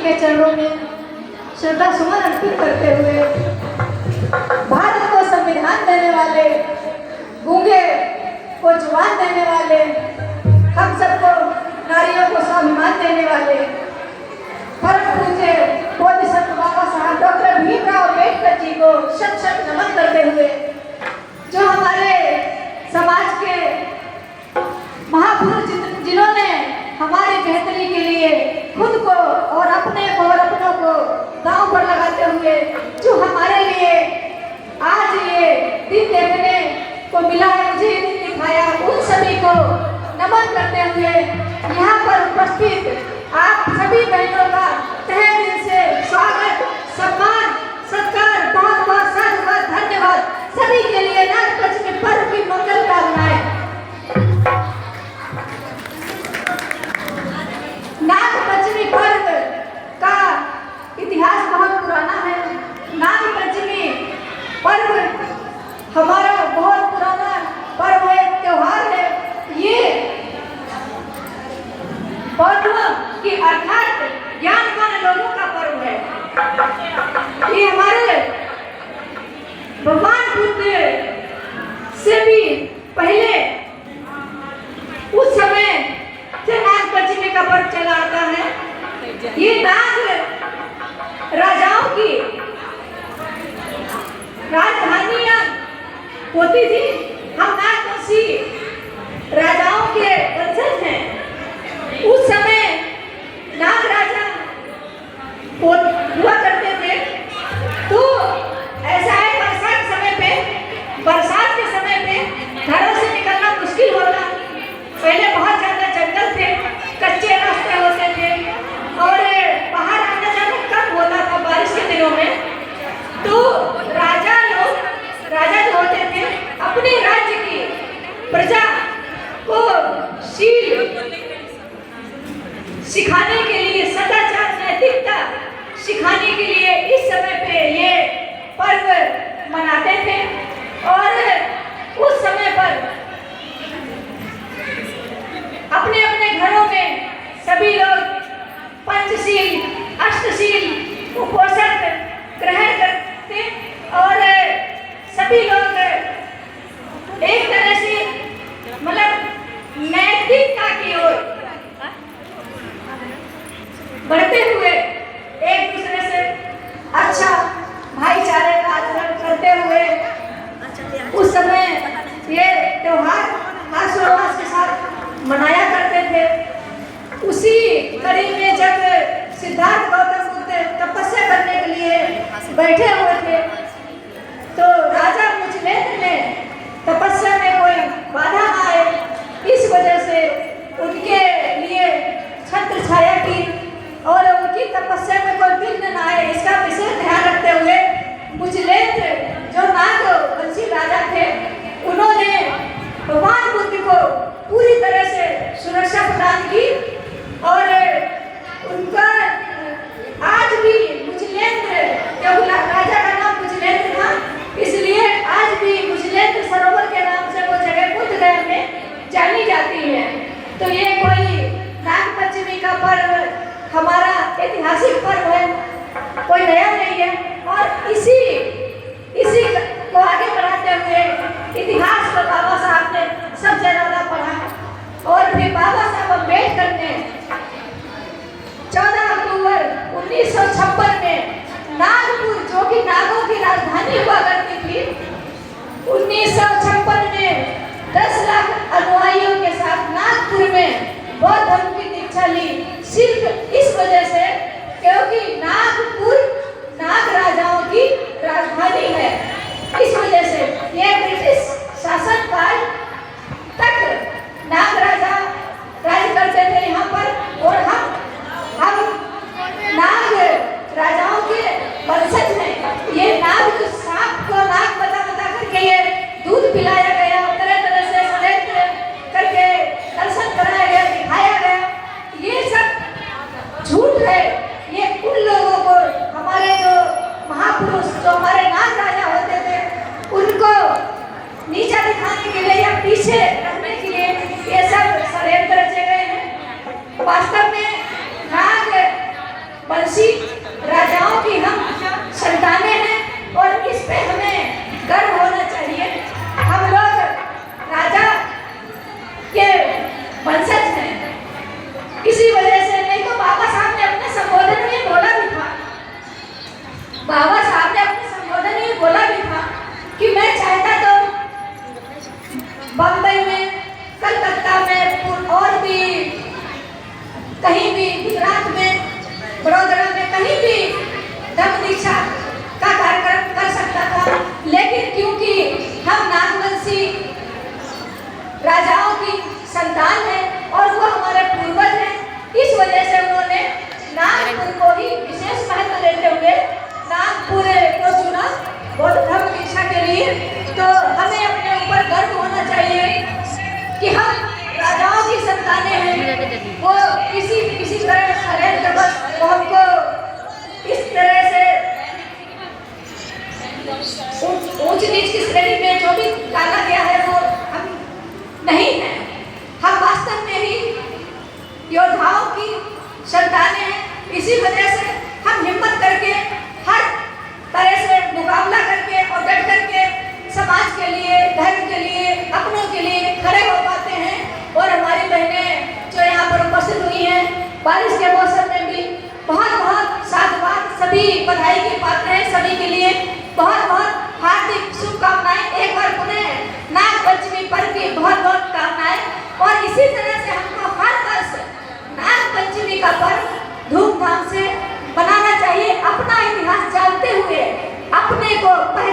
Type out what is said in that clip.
के चरणों में श्रद्धा सुमन अर्पित करते हुए भारत को संविधान देने वाले, गूंगे को जुबान देने वाले, हम सबको नारियों को स्वाभिमान देने वाले परम पूज्य बोधिसत्व बाबा साहब डॉक्टर भीमराव अम्बेडकर जी को शत शत नमन करते हुए, जो हमारे समाज के महापुरुष जिन्होंने हमारी बेहतरी के लिए खुद को और अपने को और अपनों को दांव पर लगाते हुए जो हमारे लिए आज ये दिन देखने को मिला है, मुझे ये दिन दिखाया, उन सभी को नमन करते हुए यहाँ पर उपस्थित आप सभी बहनों का तहे दिल से स्वागत, सम्मान, सत्कार, बहुत बहुत साधुवाद, धन्यवाद सभी के लिए नागपंचमी पर्व की मंगल कामनाएं। नागपंचमी पर्व का इतिहास बहुत पुराना है। नागपंचमी पर्व हमारा बहुत पुराना पर्व है, त्योहार है। ये बौद्धों की अर्थात ज्ञानवान लोगों का पर्व है। ये हमारे भगवान बुद्ध से भी पहले उस समय से नागपंचमी का पर्व चला आता है। ये नाग राजाओं की राजधानियां होती थी। हम नागवंशी राजाओं के वंशज हैं। उस समय नाग राजा हुआ करते थे। तो ऐसा है, बरसात के समय पे घरों से निकलना मुश्किल होता। पहले बहुत ज्यादा जंगल थे, कच्चे रास्ते होते थे और बाहर आना जाना कम होता था बारिश के दिनों में। तो राजा जो होते थे अपने राज्य की प्रजा को शील सिखाने के लिए, सदाचार, नैतिकता सिखाने के लिए इस समय पे ये पर्व मनाते थे। और उस समय पर अपने अपने घरों में सभी लोग पंचशील, अष्टशील कुपोषण ग्रहण करते और सभी लोग एक तरह से मतलब नैतिकता की ओर बढ़ते हुए एक दूसरे से अच्छा भाईचारे का आचरण करते हुए उस समय ये त्योहार हर्षोल्लास के साथ मनाया करते थे। उसी कड़ी में जब सिद्धार्थ गौतम बुद्ध तपस्या करने के लिए बैठे हुए थे तो राजा मुचलेंद्र ने तपस्या में कोई बाधा ना आए, इस वजह से उनके लिए छत्र छाया की और उनकी तपस्या में कोई विघ्न न आए, इसका विशेष ध्यान रखते हुए मुचलेंद्र जो नागवंशी राजा थे उन्होंने भगवान बुद्ध को पूरी तरह से सुरक्षा प्रदान की। और उनका आज भी मुचलेंद्र, क्योंकि राजा का नाम मुचलेंद्र था, इसलिए आज भी मुचलेंद्र सरोवर के नाम से वो जगह बुद्धगया में जानी जाती है। तो ये कोई नागपंचमी का पर्व हमारा ऐतिहासिक पर्व है, कोई नया नहीं है। और इसी को आगे बढ़ाते हुए इतिहास को बाबा साहब ने सबसे ज्यादा पढ़ा और फिर बाबा साहब अम्बेडकर ने 14 अक्टूबर 1956 में नागपुर, जो कि नागों की राजधानी हुआ करती थी, 1956 में 10 लाख अनुयायियों के साथ नागपुर में बौद्ध धर्म की दीक्षा ली। सिर्फ इस वजह से क्योंकि नागपुर नाग राजाओं की राजधानी है। इस वजह से ये ब्रिटिश शासन काल तक नाग राजा राज करते थे यहाँ पर और हम नाग राजाओं के वंशज हैं। ये नाग जो सांप को नाग बता करके ये दूध पिलाया गया, तरह तरह से षड्यंत्र करके दर्शन कराया गया, दिखाया गया, ये सब झूठ है। ये उन लोगों को, हमारे जो महापुरुष, जो हमारे नाग राजा होते थे, उनको नीचा दिखाने के लिए या पीछे रखने के लिए ये सब षड्यंत्र रचे गए हैं। वास्तव में नाग वंशी बड़ोदरा में कहीं भी धर्म दीक्षा का कार्यक्रम कर सकता था, लेकिन क्योंकि हम नागवंशी राजाओं की संतान है और वो हमारे पूर्वज हैं, इस वजह से उन्होंने नागपुर को ही विशेष महत्व देते हुए नागपुर को चुना बौद्ध धर्म दीक्षा के लिए। तो हमें अपने ऊपर गर्व होना चाहिए कि हम राजाओं की संतानें हैं। वो किसी तरह षड्यंत्र बस वो हमको इस तरह से ऊंच नीच की श्रेणी में जो भी डाला गया है वो हम नहीं है। हम वास्तव में ही योद्धाओं की संतानें हैं। इसी वजह से हम हिम्मत करके हर तरह से मुकाबला करके और डट करके समाज के लिए, धर्म के लिए, अपनों के लिए खड़े हो पाते हैं। और हमारी बहनें जो यहाँ पर उपस्थित हुई हैं, बारिश के मौसम में भी बहुत बहुत साधुवाद, सभी बधाई के पात्र हैं। सभी के लिए बहुत बहुत हार्दिक शुभकामनाएं। एक बार पुनः नाग पंचमी पर्व की बहुत बहुत कामनाएं। और इसी तरह से हमको हर वर्ष नाग पंचमी का पर्व धूमधाम से बनाना चाहिए, अपना इतिहास जानते हुए, अपने को